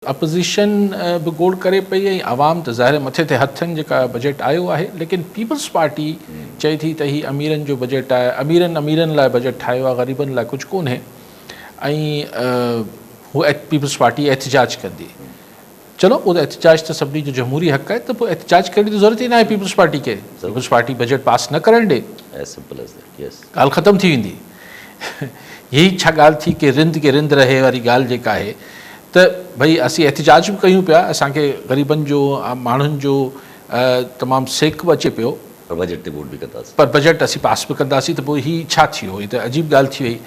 Opposition बि गोड़ करे पई ऐं आवाम त ज़ाहिर मथे ते हथनि जेका बजट आयो आहे, लेकिन पीपल्स पार्टी चए थी त ही अमीरनि जो बजट आहे, अमीरनि लाइ बजट ठाहियो आहे, ग़रीबनि लाइ कुझु कोन्हे। ऐं हू पीपल्स पार्टी एहतिजाज कंदी। चलो उहो एहतिजाज त सभिनी जो जमहूरी हक़ आहे, त पोइ एहतिजाज करण जी ज़रूरत ई न आहे पीपल्स पार्टी खे। पीपल्स पार्टी बजट पास न करणु ॾे, ॻाल्हि ख़तमु थी वेंदी। यही छा ॻाल्हि थी कि रिंद रहे वारी ॻाल्हि जेका आहे, त भई असीं एहतिजाज बि कयूं पिया, असांखे ग़रीबनि जो माण्हुनि जो तमामु सेक बि अचे पियो, पर बजट ते वोट बि कंदासीं, पर बजट असीं पास बि कंदासीं। त पोइ हीअ छा थियो? हीअ त अजीब ॻाल्हि थी वई।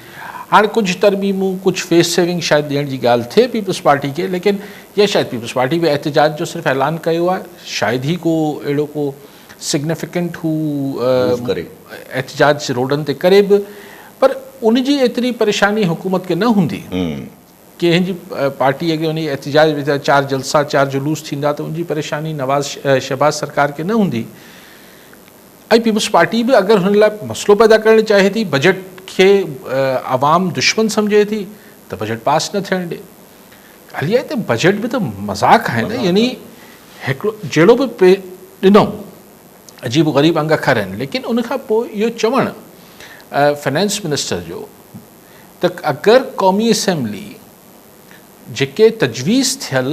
हाणे कुझु तरमीमूं, कुझु फेस सेविंग शायदि ॾियण जी ॻाल्हि थिए पीपल्स पार्टी खे, लेकिन इहा शायदि पीपल्स पार्टी बि एहतिजाज जो सिर्फ़ु ऐलान कयो आहे। शायदि ई को अहिड़ो को सिग्निफिकेंट हू एहतिजाज रोडनि ते करे बि, पर उनजी एतिरी परेशानी हुकूमत खे न हूंदी। कंहिंजी पार्टी अॻे वञी एहतिजाज 4 जलसा 4 जुलूस थींदा, त उनजी परेशानी शहबाज सरकार खे न हूंदी। ऐं पीपल्स पार्टी बि अगरि हुन लाइ मसइलो पैदा करणु चाहे थी, बजट खे आवाम दुश्मन सम्झे थी, त बजट पास न थियणु ॾे। ॻाल्हि आहे त बजट बि त मज़ाक़ आहे न, यानी हिकिड़ो जहिड़ो बि ॾिनो अजीब ग़रीब अंग अखर आहिनि, लेकिन उनखां पोइ इहो चवणु फाइनेंस मिनिस्टर जो त अगरि क़ौमी असेंबली जेके तजवीज़ थियल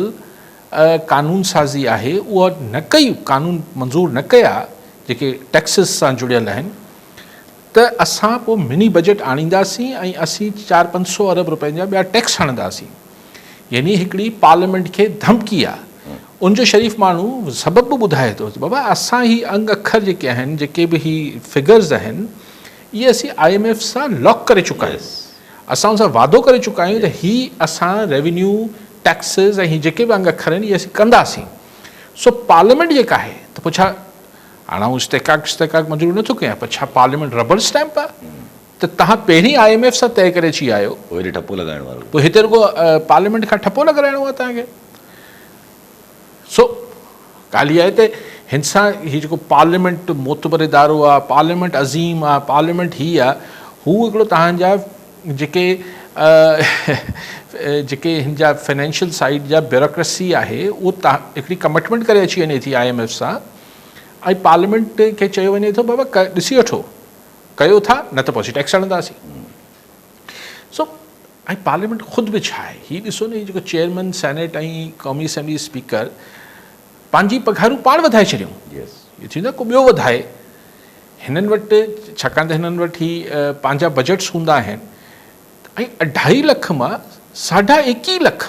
कानून साज़ी आहे उहा न कई, कानून मंज़ूर न कया जेके टैक्सिस सां जुड़ियल आहिनि, त असां पोइ मिनी बजट आणींदासीं ऐं असीं 400-500 अरब रुपयनि जा ॿिया टैक्स हणंदासीं। यानी हिकिड़ी पार्लियामेंट खे धमकी आहे। उनजो शरीफ़ माण्हू सबबु बि ॿुधाए थो, बाबा असां ही अंग अखर जेके आहिनि, जेके बि ही फिगर्स आहिनि, इहे असीं IMF सां लॉक करे चुका आहियूं। असां सां वादो करे चुका आहियूं त ही असां रेवेन्यू टैक्सिस ऐं हीअ जेके बि अंग अखर आहिनि इहे असीं कंदासीं। सो पार्लियामेंट जेका आहे, त पोइ छा हाणे आउं इस्तेकाक मंज़ूर नथो कयां, पर छा पार्लियामेंट रबड़ स्टैम्प आहे? त तव्हां पहिरीं IMF सां तय करे अची आहियो, पोइ ठपो लॻाइण वारो, पोइ हिते रुगो पार्लियामेंट खां ठपो लॻाइणो आहे तव्हांखे। सो ॻाल्हि इहा आहे त हिन सां हीउ जेको पार्लियामेंट मोतबर इदारो आहे, पार्लियामेंट अज़ीम आहे, पार्लियामेंट हीअ आहे, हू हिकिड़ो तव्हांजा जेके हिन जा फाइनेंशियल साइड जा ब्यूरोक्रेसी आहे, उहो हिकिड़ी कमिटमेंट करे अची वञे थी IMF सां, ऐं पार्लियामेंट खे चयो वञे थो बाबा ॾिसी वठो, कयो था न त पोइ असीं टैक्स हणंदासीं। सो ऐं पार्लियामेंट ख़ुदि बि छा आहे, हीउ ॾिसो न, हीउ जेको चेयरमैन सेनेट ऐं क़ौमी असेंबली स्पीकर पंहिंजी पघारूं पाण वधाए छॾियूं। इहो थींदो को ॿियो वधाए। हिननि वटि छाकाणि त हिननि वटि ही पंहिंजा बजट्स हूंदा आहिनि, ऐं 2.5 लख मां 21.5 लख,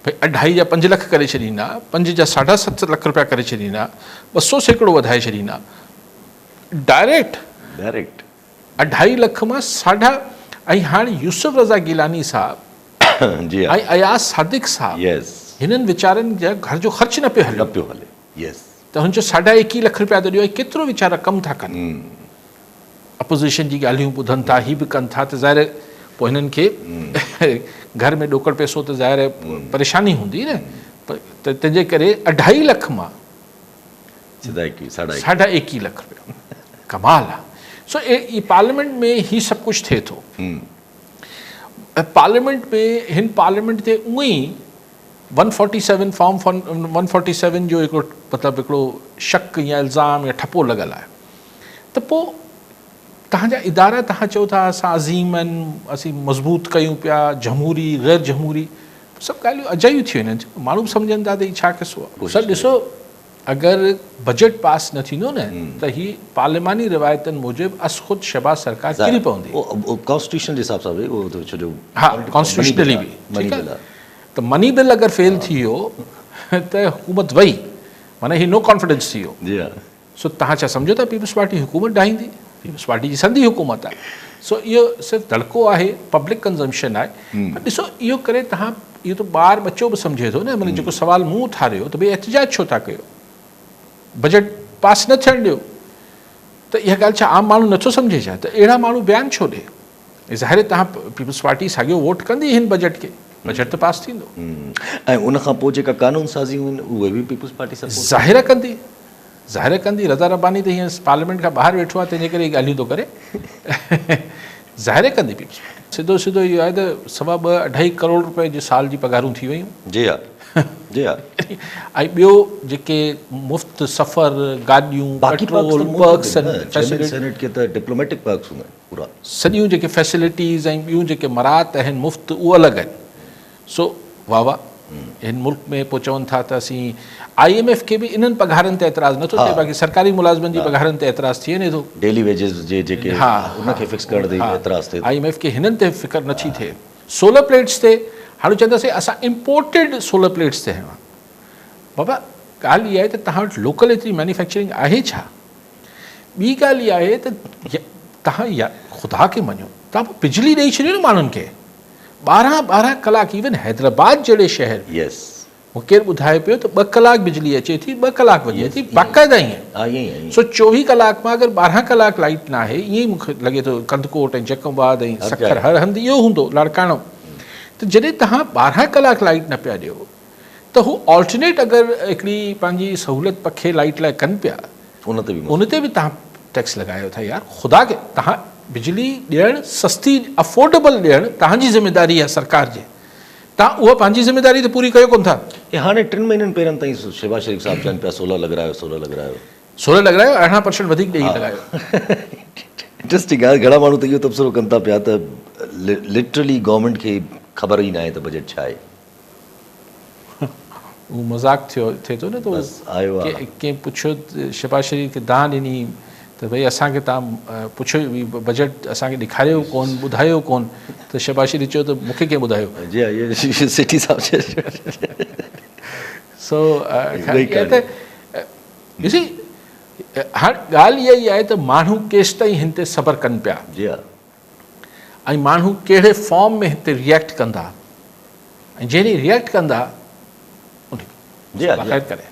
भई 2.5 जा 5 लख करे छॾींदा, 5 जा 7.5 लख रुपया करे छॾींदा, 200 सैकड़ो वधाए छॾींदा डायरेक्ट 2.5 लख मां ऐं हाणे यूसुफ रज़ा गिलानी साहब ऐं अयाज सादिक साहब, हिननि वीचारनि जा घर जो ख़र्च न पियो हले, त हुनजो 21.5 लख रुपया त ॾियो। ऐं केतिरो वीचारा कमु था कनि, अपोज़िशन जी ॻाल्हियूं ॿुधनि था, हीअ बि कनि था, त ज़ाहिर पोइ हिननि खे घर में ॾोकड़ पैसो त ज़ाहिर परेशानी हूंदी न, त तंहिंजे करे 2.5 लख मां 21.5 लख रुपया, कमाल आहे। सो पार्लियामेंट में ही सभु कुझु थिए थो। पार्लियामेंट में हिन पार्लियामेंट ते उअं ई 147 फॉर्म 147 जो हिकिड़ो मतिलबु हिकिड़ो शक या इल्ज़ाम या ठपो लॻल आहे। त पोइ तव्हांजा इदारा तव्हां चओ था असां अज़ीम आहिनि, असीं मज़बूत कयूं पिया, जमहूरी ग़ैर जमहूरी, सभु ॻाल्हियूं अजायूं थी वञनि। माण्हू सम्झनि था त हीअ छा किसो आहे। सर ॾिसो, अगरि बजट पास न थींदो न, त हीअ पार्लियामानी रिवायतनि मूजिबि ख़ुदि शहबाज सरकार किरी पवंदी। कॉन्स्टिट्यूशन जे हिसाब सां बि, हा, कॉन्स्टिट्यूशनली बि ठीकु आहे। त मनी बिल अगरि फेल थी वियो त हुकूमत वई, माना हीअ नो कॉन्फिडेंस थी वियो। सो तव्हां छा सम्झो था पीपल्स पार्टी हुकूमत ॾाहींदी? पीपल्स पार्टी जी संधी हुकूमत आहे। सो इहो सिर्फ़ु दड़को आहे, पब्लिक कंज़म्पशन आहे। ॾिसो, इहो करे तव्हां इहो त ॿार बच्चो बि सम्झे थो न, माना जेको सुवाल मूं उथारियो त भई एहतिजाज छो था कयो, बजट पास न थियणु ॾियो, त इहा ॻाल्हि छा आम माण्हू नथो सम्झे छा? त अहिड़ा माण्हू बयानु छो ॾे? ज़ाहिर तव्हां पीपल्स पार्टी साॻियो वोट कंदी हिन बजट खे, बजट त पास थींदो। ऐं उनखां पोइ जेका कानून साज़ियूं आहिनि उहे बि पीपल्स पार्टी ज़ाहिर कंदी। रज़ा रब्बानी त हीअं पार्लियामेंट खां ॿाहिरि वेठो आहे, तंहिंजे करे ॻाल्हियूं थो करे। ज़ाहिर कंदी पीपल्स पार्टी सिधो सिधो इहो आहे त 2.5 करोड़ रुपए जे साल जी पगारूं थी वियूं जी हा जी हा ऐं ॿियो जेके मुफ़्त सफ़र गाॾियूं बाक़ी पेट्रोल पर्क्स फैसिलिटी सेनेट के त डिप्लोमेटिक पर्क्स हूंदा आहिनि पूरा सॼियूं जेके फैसिलिटीज़ ऐं ॿियूं जेके मरात आहिनि मुफ़्त उहे अलॻि आहिनि सो वाह वाह हिन मुल्क में पोइ चवनि था त असीं IMF खे बि इन्हनि पघारनि ते एतिराज़ु नथो थिए बाक़ी सरकारी मुलाज़िमनि जी पघारनि ते एतिराज़ु थी वञे थो डेली वेजेस जे जेके उनखे फिक्स करण ते एतिराज़ थिए IMF खे हिननि ते फ़िक्र नथी थिए सोलर प्लेट्स ते हाणे चवंदासीं असां इम्पोर्टेड सोलर प्लेट्स ते आहियूं बाबा ॻाल्हि इहा आहे त तव्हां वटि लोकल एतिरी मैन्युफैक्चरिंग आहे छा ॿी ॻाल्हि इहा आहे त तव्हां ख़ुदा खे मञो तव्हां पोइ बिजली ॾेई छॾियो न माण्हुनि खे 12 कलाक इवन हैदराबाद जहिड़े शहर यस मूंखे केरु ॿुधाए पियो त 2 कलाक बिजली अचे थी 2 कलाक वञे थी बाक़ाइदा ईअं सो 24 कलाक मां अगरि 12 कलाक लाइट न आहे ईअं ई मूंखे लॻे थो कंदकोट ऐं जकमबाद ऐं सखर हर हंधि इहो हूंदो लाड़काणो त जॾहिं तव्हां 12 कलाक लाइट न पिया ॾियो त हू ऑल्टरनेट अगरि हिकिड़ी पंहिंजी सहूलियत पखे लाइट लाइ कनि पिया उन ते बि तव्हां टैक्स लॻायो था यार ख़ुदा खे तव्हां बिजली ॾियणु सस्ती अफोर्डेबल ॾियणु तव्हांजी ज़िमेदारी आहे सरकार जे तव्हां उहा पंहिंजी ज़िमेदारी त पूरी कयो कोन था हाणे 3 महीननि पहिरियों ताईं शहबाज शरीफ़ साहब चवनि पिया सोलर लॻायो 16 लॻायो 18% वधीक ॾेई लॻायो इंट्रस्टिंग आहे घणा माण्हू त इहो तबसरो कनि था पिया त लिटरली गवर्नमेंट खे ख़बर ई न आहे त बजट छा आहे उहो मज़ाक थिए थो न त आयो कंहिं पुछियो शहबाज शरीफ़ खे दान ॾिनी त भई असांखे तव्हां पुछियो बजट असांखे ॾेखारियो कोन ॿुधायो कोन त शहबाज शरीफ़ चयो त मूंखे कंहिं ॿुधायो जी हा इहे सिटी साहब सो ॾिसी हाणे ॻाल्हि इहा ई आहे त माण्हू केसि ताईं हिन ते सब्र कनि पिया जी हा ऐं माण्हू कहिड़े फॉर्म में हिते रिएक्ट कंदा ऐं जहिड़ी रिएक्ट कंदा उन जी हा ख़ैर करे